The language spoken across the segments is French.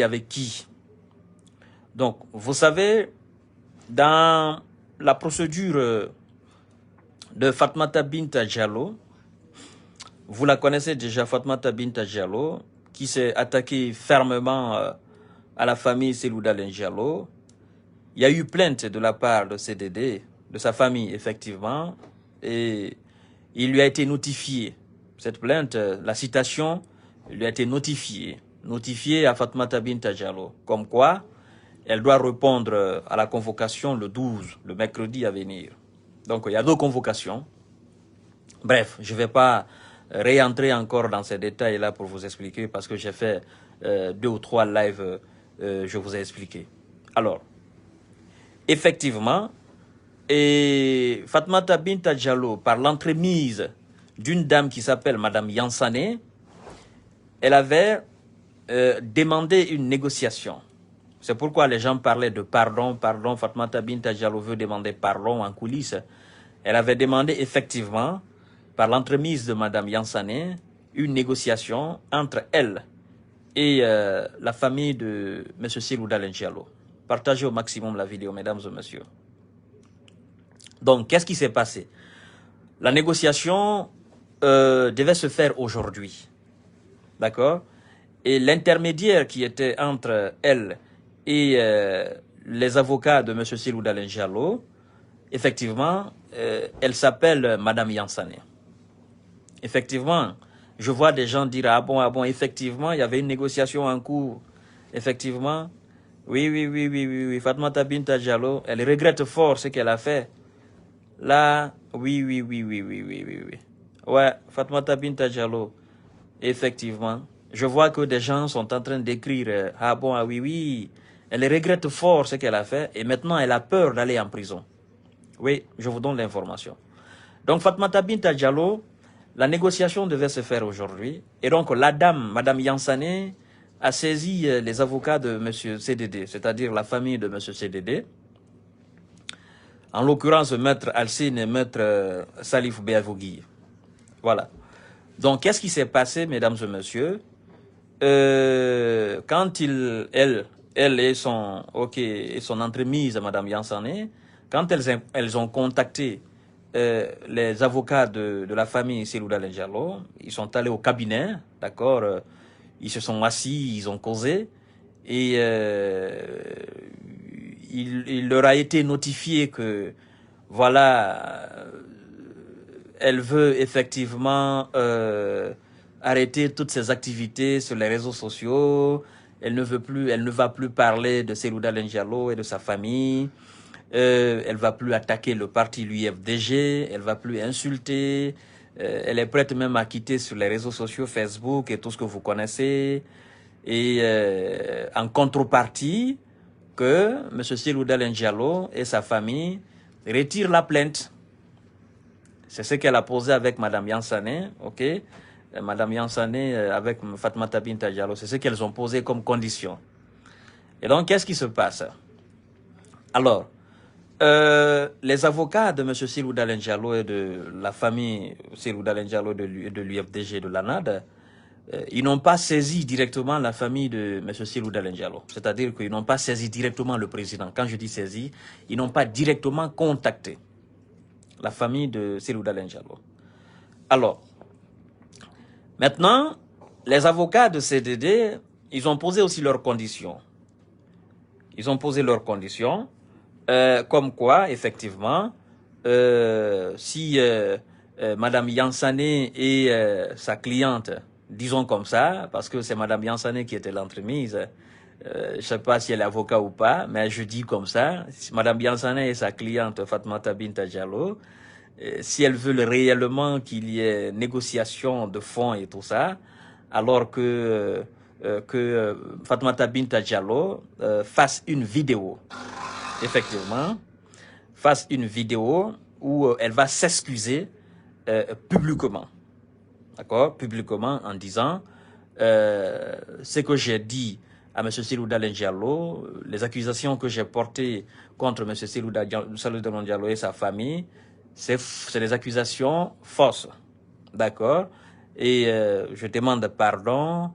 avec qui. Donc, vous savez, dans la procédure de Fatmata Binta Diallo, vous la connaissez déjà, Fatmata Binta Diallo, qui s'est attaquée fermement à la famille Cellou Dalein Diallo. Il y a eu plainte de la part de CDD, de sa famille, effectivement, et il lui a été notifié. Cette plainte, la citation, lui a été notifiée à Fatmata Binta Diallo, comme quoi elle doit répondre à la convocation le 12, le mercredi à venir. Donc, il y a 2 convocations. Bref, je ne vais pas réentrer encore dans ces détails-là pour vous expliquer parce que j'ai fait 2 ou 3 lives, je vous ai expliqué. Alors, effectivement, et Fatmata Binta Diallo, par l'entremise d'une dame qui s'appelle Madame Yansane, elle avait demandé une négociation. C'est pourquoi les gens parlaient de pardon, Fatmata Binta Diallo veut demander pardon en coulisses. Elle avait demandé effectivement, par l'entremise de Madame Yansane, une négociation entre elle et la famille de M. Cellou Dalein Diallo. Partagez au maximum la vidéo, mesdames et messieurs. Donc, qu'est-ce qui s'est passé? La négociation devait se faire aujourd'hui. D'accord? Et l'intermédiaire qui était entre elle et les avocats de M. Cellou Dalein Diallo, effectivement, elle s'appelle Madame Yansane. Effectivement, je vois des gens dire, ah bon, effectivement, il y avait une négociation en cours. Effectivement, oui, Fatmata Binta Diallo, elle regrette fort ce qu'elle a fait. Là, oui. Ouais, Fatmata Binta Diallo, effectivement. Je vois que des gens sont en train d'écrire, oui, elle regrette fort ce qu'elle a fait et maintenant elle a peur d'aller en prison. Oui, je vous donne l'information. Donc Fatmata Binta Diallo, la négociation devait se faire aujourd'hui et donc la dame, Madame Yansane, a saisi les avocats de M. CDD, c'est-à-dire la famille de M. CDD, en l'occurrence Maître Alcine et Maître Salif Béavougui. Voilà. Donc qu'est-ce qui s'est passé, mesdames et messieurs? Quand elle et son entremise, Madame Yansane, quand elles ont contacté les avocats de la famille Cellou Dalein Diallo, ils sont allés au cabinet, d'accord, ils se sont assis, ils ont causé, et il leur a été notifié que, voilà, elle veut effectivement arrêter toutes ses activités sur les réseaux sociaux. Elle ne va plus parler de Cellou Dalein Diallo et de sa famille. Elle va plus attaquer le parti l'UFDG. Elle va plus insulter. Elle est prête même à quitter sur les réseaux sociaux, Facebook et tout ce que vous connaissez. Et en contrepartie, que M. Cellou Dalein Diallo et sa famille retirent la plainte. C'est ce qu'elle a posé avec Mme Yansane, ok? Mme Yansane avec Fatmata Binta Diallo, c'est ce qu'elles ont posé comme condition. Et donc, qu'est-ce qui se passe? Alors, les avocats de M. Cellou Dalein Diallo et de la famille Cellou Dalein Diallo de l'UFDG de l'ANAD, ils n'ont pas saisi directement la famille de M. Cellou Dalein Diallo. C'est-à-dire qu'ils n'ont pas saisi directement le président. Quand je dis saisi, ils n'ont pas directement contacté la famille de Cellou Dalein Diallo. Alors, maintenant, les avocats de CDD, ils ont posé aussi leurs conditions. Ils ont posé leurs conditions, comme quoi, effectivement, si Madame Yansane et sa cliente, disons comme ça, parce que c'est Madame Yansane qui était l'entremise, je ne sais pas si elle est avocat ou pas, mais je dis comme ça, si Madame Yansane et sa cliente Fatmata Binta Diallo, si elles veulent réellement qu'il y ait négociation de fonds et tout ça, alors que Fatmata Binta Diallo fasse une vidéo, effectivement, fasse une vidéo où elle va s'excuser publiquement, d'accord, publiquement en disant ce que j'ai dit à M. Cellou Dalein Diallo, les accusations que j'ai portées contre M. Cellou Dalein Diallo et sa famille, c'est des accusations fausses, d'accord? Et je demande pardon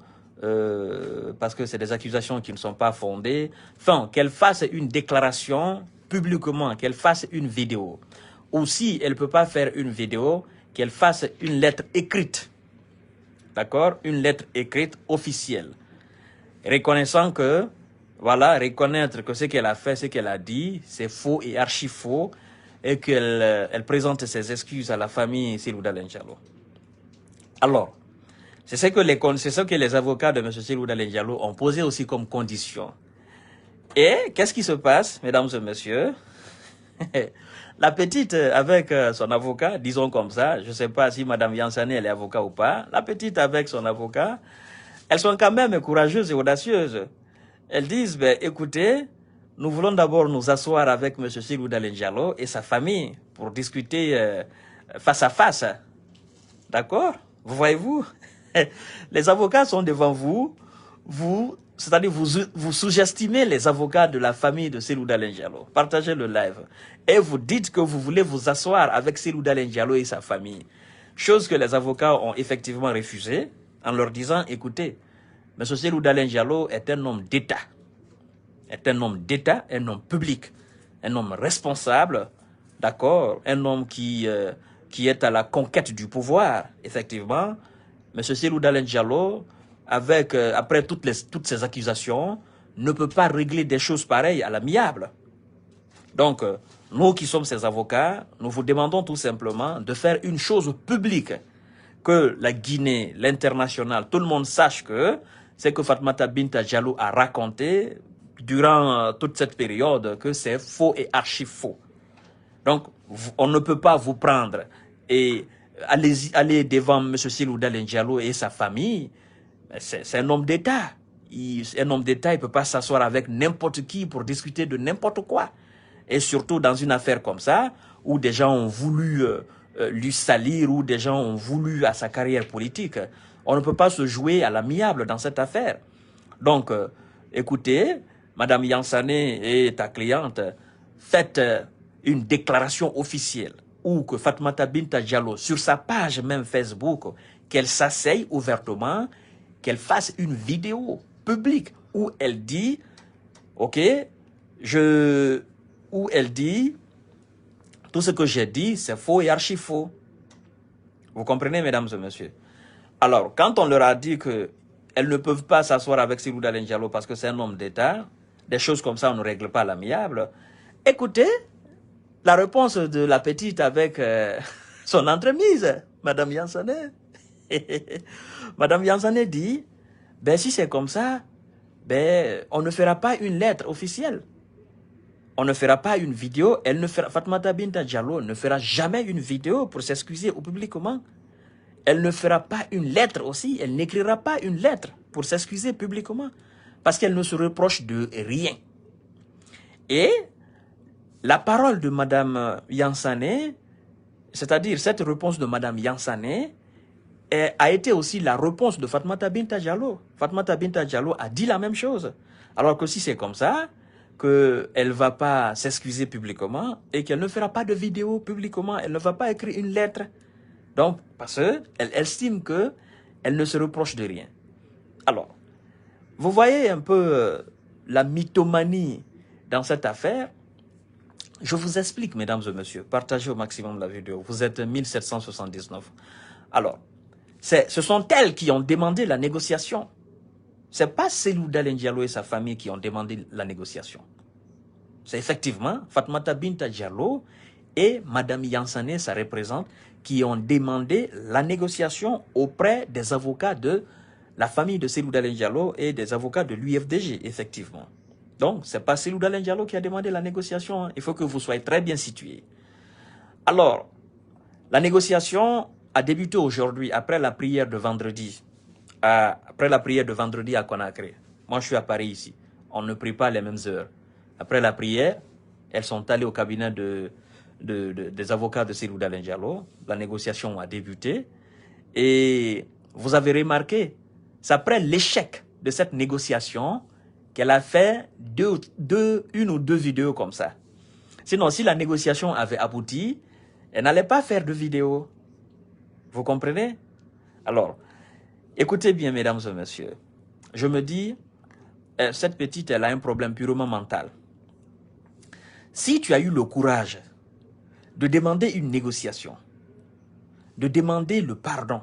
parce que c'est des accusations qui ne sont pas fondées. Enfin, qu'elle fasse une déclaration publiquement, qu'elle fasse une vidéo. Ou si elle ne peut pas faire une vidéo, qu'elle fasse une lettre écrite. D'accord? Une lettre écrite officielle. Reconnaissant que, voilà, reconnaître que ce qu'elle a fait, ce qu'elle a dit, c'est faux et archi faux, et qu'elle présente ses excuses à la famille Seydou Dalein Diallo. Alors, c'est ce que les avocats de M. Seydou Dalein Diallo ont posé aussi comme condition. Et qu'est-ce qui se passe, mesdames et messieurs? La petite avec son avocat, disons comme ça, je ne sais pas si Mme Yansane elle est avocat ou pas, la petite avec son avocat, elles sont quand même courageuses et audacieuses. Elles disent, ben, écoutez, nous voulons d'abord nous asseoir avec M. Seydou Dalein Diallo et sa famille pour discuter face à face. D'accord? Vous voyez-vous? Les avocats sont devant vous, c'est-à-dire vous sous-estimez les avocats de la famille de Seydou Dalein Diallo. Partagez le live. Et vous dites que vous voulez vous asseoir avec Seydou Dalein Diallo et sa famille. Chose que les avocats ont effectivement refusée en leur disant, écoutez, M. Seydou Dalein Diallo est un homme d'État. Est un homme d'État, un homme public, un homme responsable, d'accord, un homme qui est à la conquête du pouvoir, effectivement. M. Seydou Dalein Diallo, après toutes ces accusations, ne peut pas régler des choses pareilles à l'amiable. Donc, nous qui sommes ses avocats, nous vous demandons tout simplement de faire une chose publique, que la Guinée, l'international, tout le monde sache que c'est que Fatoumata Binta Diallo a raconté durant toute cette période que c'est faux et archi faux. Donc, on ne peut pas vous prendre et aller devant M. Seydou Dalein Diallo et sa famille. C'est un homme d'État. Un homme d'État, il ne peut pas s'asseoir avec n'importe qui pour discuter de n'importe quoi. Et surtout dans une affaire comme ça, où des gens ont voulu lui salir, où des gens ont voulu à sa carrière politique. On ne peut pas se jouer à l'amiable dans cette affaire. Donc, écoutez, Madame Yansane et ta cliente, faites une déclaration officielle ou que Fatoumata Binta Diallo, sur sa page même Facebook, qu'elle s'asseye ouvertement, qu'elle fasse une vidéo publique où elle dit, ok, où elle dit, tout ce que j'ai dit, c'est faux et archi faux. Vous comprenez, mesdames et messieurs? Alors, quand on leur a dit qu'elles ne peuvent pas s'asseoir avec Seydou Dalein Diallo parce que c'est un homme d'État, des choses comme ça, on ne règle pas à l'amiable. Écoutez, la réponse de la petite avec son entremise, Madame Yansane. Madame Yansane dit, ben si c'est comme ça, ben on ne fera pas une lettre officielle. On ne fera pas une vidéo. Fatoumata Binta Diallo ne fera jamais une vidéo pour s'excuser publiquement. Elle ne fera pas une lettre aussi. Elle n'écrira pas une lettre pour s'excuser publiquement. Parce qu'elle ne se reproche de rien. Et la parole de Madame Yansane, c'est-à-dire cette réponse de Madame Yansane, a été aussi la réponse de Fatoumata Binta Diallo. Fatoumata Binta Diallo a dit la même chose. Alors que si c'est comme ça, qu'elle ne va pas s'excuser publiquement et qu'elle ne fera pas de vidéo publiquement, elle ne va pas écrire une lettre. Donc, parce qu'elle estime qu'elle ne se reproche de rien. Alors, vous voyez un peu la mythomanie dans cette affaire. Je vous explique, mesdames et messieurs. Partagez au maximum la vidéo. Vous êtes 1779. Alors, ce sont elles qui ont demandé la négociation. Ce n'est pas Seydou Dalein Diallo et sa famille qui ont demandé la négociation. C'est effectivement Fatoumata Binta Diallo et Madame Yansane, ça représente, qui ont demandé la négociation auprès des avocats de la famille de Seydou Dalein Diallo et des avocats de l'UFDG, effectivement. Donc, ce n'est pas Seydou Dalein Diallo qui a demandé la négociation. Il faut que vous soyez très bien situés. Alors, la négociation a débuté aujourd'hui, après la prière de vendredi. Après la prière de vendredi à Conakry. Moi, je suis à Paris ici. On ne prie pas les mêmes heures. Après la prière, elles sont allées au cabinet des avocats de Seydou Dalein Diallo. La négociation a débuté. Et vous avez remarqué, c'est après l'échec de cette négociation qu'elle a fait une ou deux vidéos comme ça. Sinon, si la négociation avait abouti, elle n'allait pas faire de vidéo. Vous comprenez? Alors, écoutez bien, mesdames et messieurs. je me dis, cette petite, elle a un problème purement mental. Si tu as eu le courage de demander une négociation, de demander le pardon,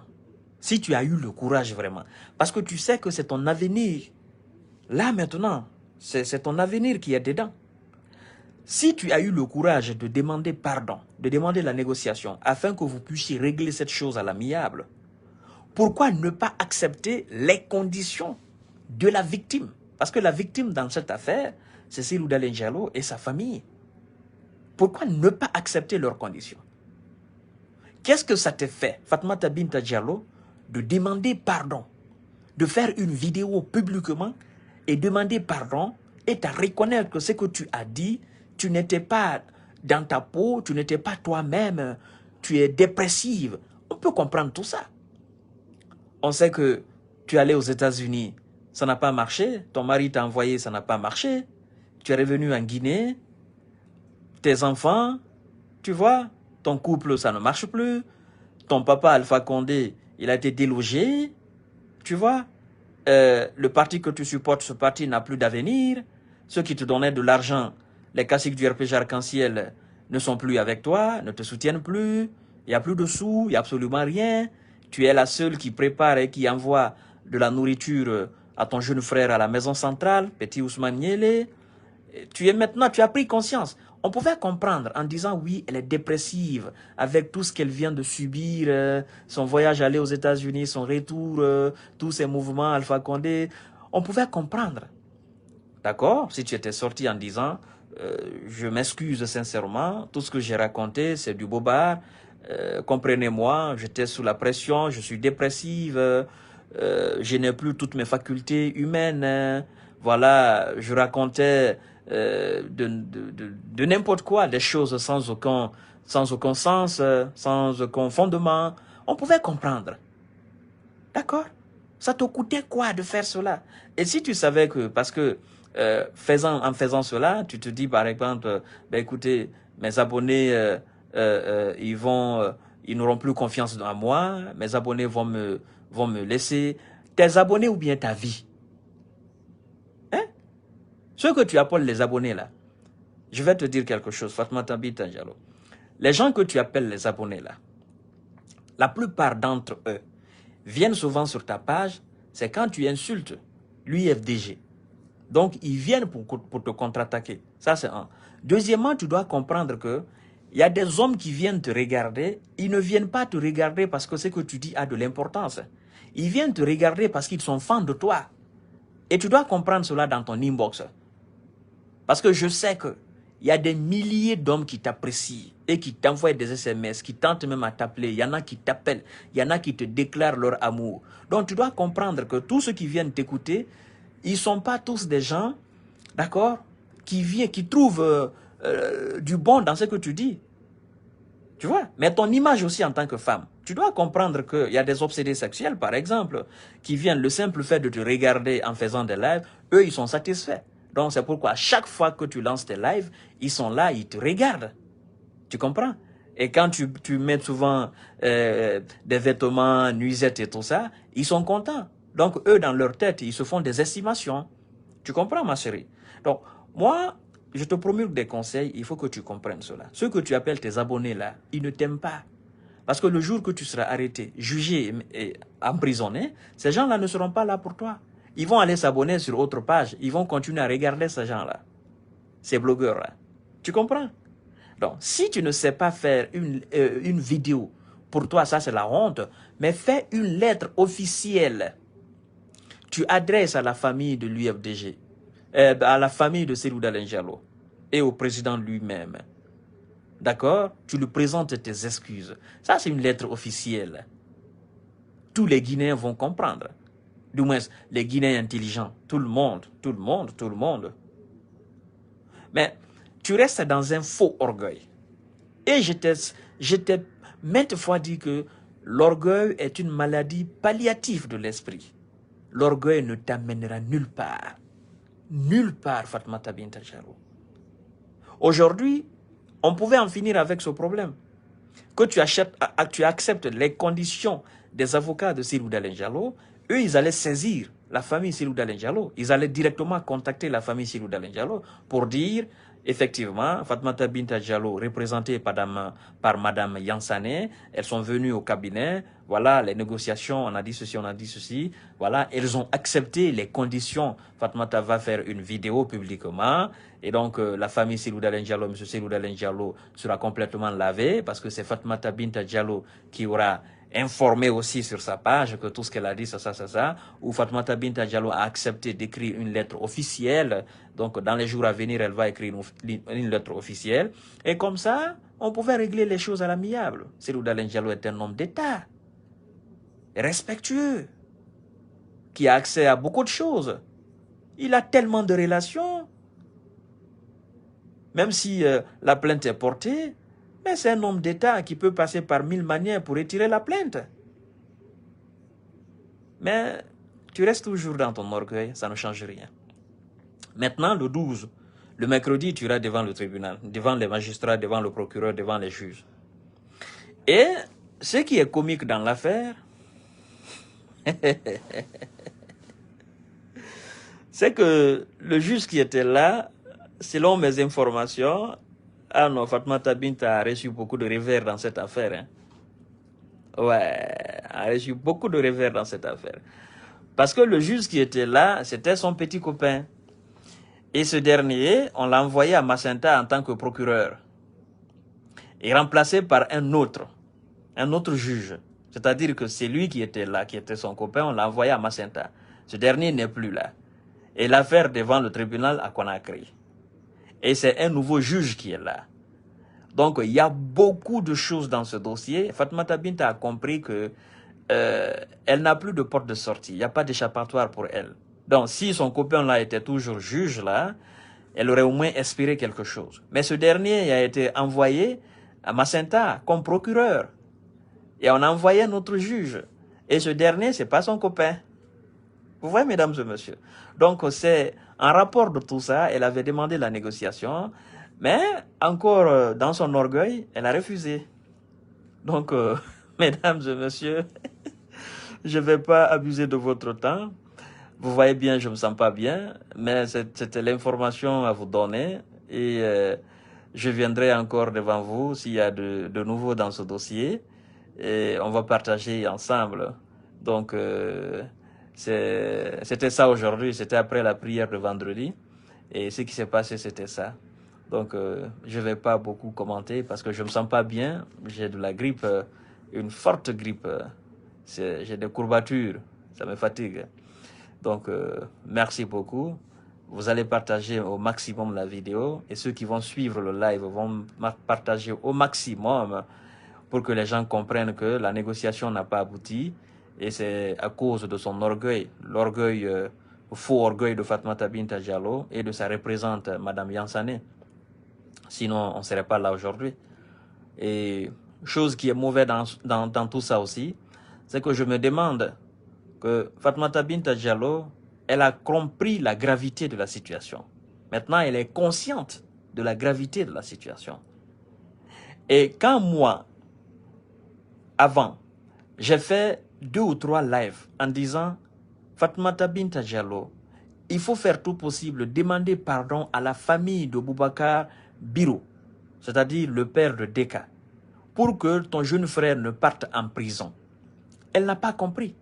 si tu as eu le courage vraiment, parce que tu sais que c'est ton avenir, là maintenant, c'est ton avenir qui est dedans. Si tu as eu le courage de demander pardon, de demander la négociation, afin que vous puissiez régler cette chose à l'amiable, pourquoi ne pas accepter les conditions de la victime? Parce que la victime dans cette affaire, c'est Cellou Dalein Diallo et sa famille. Pourquoi ne pas accepter leurs conditions? Qu'est-ce que ça te fait, Fatoumata Binta Diallo, de demander pardon, de faire une vidéo publiquement et demander pardon et à reconnaître que ce que tu as dit, tu n'étais pas dans ta peau, tu n'étais pas toi-même, tu es dépressive. On peut comprendre tout ça. On sait que tu es allé aux États-Unis, ça n'a pas marché, ton mari t'a envoyé, ça n'a pas marché, tu es revenu en Guinée, tes enfants, tu vois, ton couple, ça ne marche plus, ton papa Alpha Condé, il a été délogé, tu vois, le parti que tu supportes, ce parti n'a plus d'avenir, ceux qui te donnaient de l'argent, les caciques du RPG Arc-en-Ciel ne sont plus avec toi, ne te soutiennent plus, il n'y a plus de sous, il n'y a absolument rien, tu es la seule qui prépare et qui envoie de la nourriture à ton jeune frère à la maison centrale, petit Ousmane Niélé. Tu as pris conscience. On pouvait comprendre en disant oui, elle est dépressive avec tout ce qu'elle vient de subir, son voyage aller aux États-Unis, son retour, tous ces mouvements Alpha Condé. On pouvait comprendre. D'accord? Si tu étais sorti en disant je m'excuse sincèrement, tout ce que j'ai raconté, c'est du bobard. Comprenez-moi, j'étais sous la pression, je suis dépressive, je n'ai plus toutes mes facultés humaines. Voilà, je racontais de n'importe quoi, des choses sans aucun sens, sans aucun fondement. On pouvait comprendre. D'accord? Ça te coûtait quoi de faire cela? Et si tu savais que, parce que en faisant cela, tu te dis par exemple, ben écoutez, mes abonnés, ils n'auront plus confiance en moi, mes abonnés vont me laisser. Tes abonnés ou bien ta vie? Hein? Ceux que tu appelles les abonnés là, je vais te dire quelque chose, Fatoumata Binta Diallo. Les gens que tu appelles les abonnés là, la plupart d'entre eux viennent souvent sur ta page, c'est quand tu insultes l'UFDG. Donc, ils viennent pour te contre-attaquer. Ça, c'est un. Deuxièmement, tu dois comprendre que il y a des hommes qui viennent te regarder. Ils ne viennent pas te regarder parce que ce que tu dis a de l'importance. Ils viennent te regarder parce qu'ils sont fans de toi. Et tu dois comprendre cela dans ton inbox. Parce que je sais que il y a des milliers d'hommes qui t'apprécient et qui t'envoient des SMS, qui tentent même à t'appeler. Il y en a qui t'appellent, il y en a qui te déclarent leur amour. Donc tu dois comprendre que tous ceux qui viennent t'écouter, ils ne sont pas tous des gens, d'accord, qui trouvent du bon dans ce que tu dis. Tu vois? Mais ton image aussi en tant que femme, tu dois comprendre qu'il y a des obsédés sexuels, par exemple, qui viennent, le simple fait de te regarder en faisant des lives, eux, ils sont satisfaits. Donc, c'est pourquoi à chaque fois que tu lances tes lives, ils sont là, ils te regardent. Tu comprends? Et quand tu mets souvent des vêtements, nuisettes et tout ça, ils sont contents. Donc, eux, dans leur tête, ils se font des estimations. Tu comprends, ma chérie? Donc, moi, je te promulgue des conseils, il faut que tu comprennes cela. Ceux que tu appelles tes abonnés là, ils ne t'aiment pas. Parce que le jour que tu seras arrêté, jugé et emprisonné, ces gens-là ne seront pas là pour toi. Ils vont aller s'abonner sur autre page. Ils vont continuer à regarder ces gens-là. Ces blogueurs-là. Tu comprends? Donc, si tu ne sais pas faire une vidéo, pour toi, ça c'est la honte, mais fais une lettre officielle. Tu adresses à la famille de l'UFDG, à la famille de Cellou Dalein Diallo et au président lui-même. D'accord? Tu lui présentes tes excuses. Ça, c'est une lettre officielle. Tous les Guinéens vont comprendre. Du moins, les Guinéens intelligents. Tout le monde, tout le monde, tout le monde. Mais tu restes dans un faux orgueil. Et je t'ai maintes fois dit que l'orgueil est une maladie palliative de l'esprit. L'orgueil ne t'amènera nulle part. Nulle part, Fatoumata Binta Diallo. Aujourd'hui, on pouvait en finir avec ce problème. Que tu acceptes les conditions des avocats de Cellou Dalein Diallo, eux, ils allaient saisir la famille Cellou Dalein Diallo. Ils allaient directement contacter la famille Cellou Dalein Diallo pour dire, effectivement, Fatoumata Binta Diallo, représentée par Madame Yansane, elles sont venues au cabinet, voilà, les négociations, on a dit ceci, voilà, elles ont accepté les conditions. Fatoumata va faire une vidéo publiquement, et donc la famille Cellou Dalein Diallo, M. Cellou Dalein Diallo sera complètement lavé, parce que c'est Fatoumata Binta Diallo qui aura informé aussi sur sa page que tout ce qu'elle a dit, ça, où Fatoumata Binta Diallo a accepté d'écrire une lettre officielle. Donc, dans les jours à venir, elle va écrire une lettre officielle. Et comme ça, on pouvait régler les choses à l'amiable. Cellou Dalein Diallo est un homme d'État, respectueux, qui a accès à beaucoup de choses. Il a tellement de relations. Même si la plainte est portée, mais c'est un homme d'État qui peut passer par 1000 manières pour retirer la plainte. Mais tu restes toujours dans ton orgueil, ça ne change rien. Maintenant, le 12, le mercredi, tu iras devant le tribunal, devant les magistrats, devant le procureur, devant les juges. Et ce qui est comique dans l'affaire, c'est que le juge qui était là, selon mes informations, ah non, Fatoumata Binta a reçu beaucoup de revers dans cette affaire. Hein. Ouais, a reçu beaucoup de revers dans cette affaire. Parce que le juge qui était là, c'était son petit copain. Et ce dernier, on l'a envoyé à Macenta en tant que procureur. Et remplacé par un autre juge. C'est-à-dire que c'est lui qui était là, qui était son copain, on l'a envoyé à Macenta. Ce dernier n'est plus là. Et l'affaire devant le tribunal à Conakry. Et c'est un nouveau juge qui est là. Donc, il y a beaucoup de choses dans ce dossier. Fatoumata Binta a compris que elle n'a plus de porte de sortie. Il n'y a pas d'échappatoire pour elle. Donc, si son copain là était toujours juge là, elle aurait au moins espéré quelque chose. Mais ce dernier a été envoyé à Macenta comme procureur. Et on a envoyé un autre juge. Et ce dernier, c'est pas son copain. Vous voyez, mesdames et messieurs. Donc, c'est en rapport de tout ça, elle avait demandé la négociation, mais encore dans son orgueil, elle a refusé. Donc, mesdames et messieurs, je ne vais pas abuser de votre temps. Vous voyez bien, je ne me sens pas bien, mais c'était l'information à vous donner. Et je viendrai encore devant vous s'il y a de nouveau dans ce dossier. Et on va partager ensemble. Donc, c'était ça aujourd'hui, c'était après la prière de vendredi. Et ce qui s'est passé, c'était ça. Donc, je ne vais pas beaucoup commenter parce que je ne me sens pas bien. J'ai de la grippe, une forte grippe. J'ai des courbatures, ça me fatigue. Donc, merci beaucoup. Vous allez partager au maximum la vidéo. Et ceux qui vont suivre le live vont partager au maximum pour que les gens comprennent que la négociation n'a pas abouti. Et c'est à cause de son orgueil, l'orgueil, faux orgueil de Fatoumata Binta Diallo et de sa représentante, Madame Yansane. Sinon, on ne serait pas là aujourd'hui. Et chose qui est mauvaise dans tout ça aussi, c'est que je me demande que Fatoumata Binta Diallo, elle a compris la gravité de la situation. Maintenant, elle est consciente de la gravité de la situation. Et quand moi, avant, j'ai fait 2 ou 3 lives en disant Fatoumata Binta Diallo, il faut faire tout possible, demander pardon à la famille de Boubacar Biro, c'est-à-dire le père de Deka, pour que ton jeune frère ne parte en prison. Elle n'a pas compris.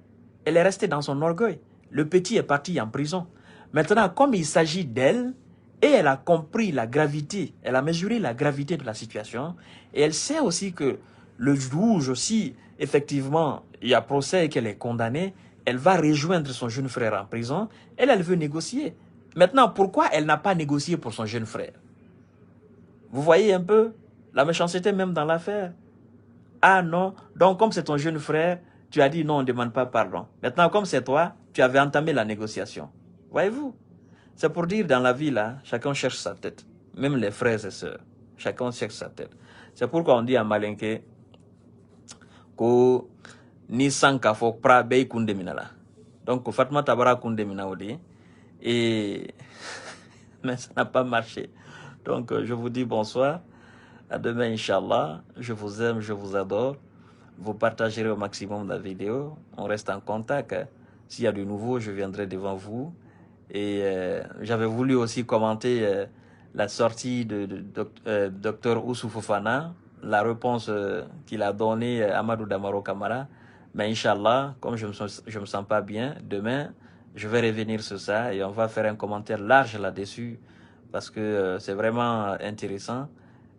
Elle est restée dans son orgueil. Le petit est parti en prison. Maintenant, comme il s'agit d'elle, et elle a compris la gravité, elle a mesuré la gravité de la situation, et elle sait aussi que le juge aussi, effectivement, il y a procès et qu'elle est condamnée, elle va rejoindre son jeune frère en prison, elle veut négocier. Maintenant, pourquoi elle n'a pas négocié pour son jeune frère? Vous voyez un peu la méchanceté même dans l'affaire. Ah non, donc comme c'est ton jeune frère, tu as dit non, on ne demande pas pardon. Maintenant, comme c'est toi, tu avais entamé la négociation. Voyez-vous? C'est pour dire dans la vie, là, chacun cherche sa tête. Même les frères et sœurs, chacun cherche sa tête. C'est pourquoi on dit en malinké que ni sanka fo pra bei kunde minala. Donc, Fatoumata Bara kunde minaodi. Et mais ça n'a pas marché. Donc, je vous dis bonsoir. À demain, Inch'Allah. Je vous aime, je vous adore. Vous partagerez au maximum la vidéo. On reste en contact. S'il y a de nouveau, je viendrai devant vous. Et j'avais voulu aussi commenter la sortie de Dr Ousou Fofana, la réponse qu'il a donnée Amadou Damaro Camara. Mais Inch'Allah, comme je me sens pas bien, demain, je vais revenir sur ça et on va faire un commentaire large là-dessus parce que c'est vraiment intéressant.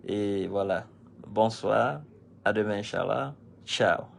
Et voilà, bonsoir, à demain Inch'Allah, ciao.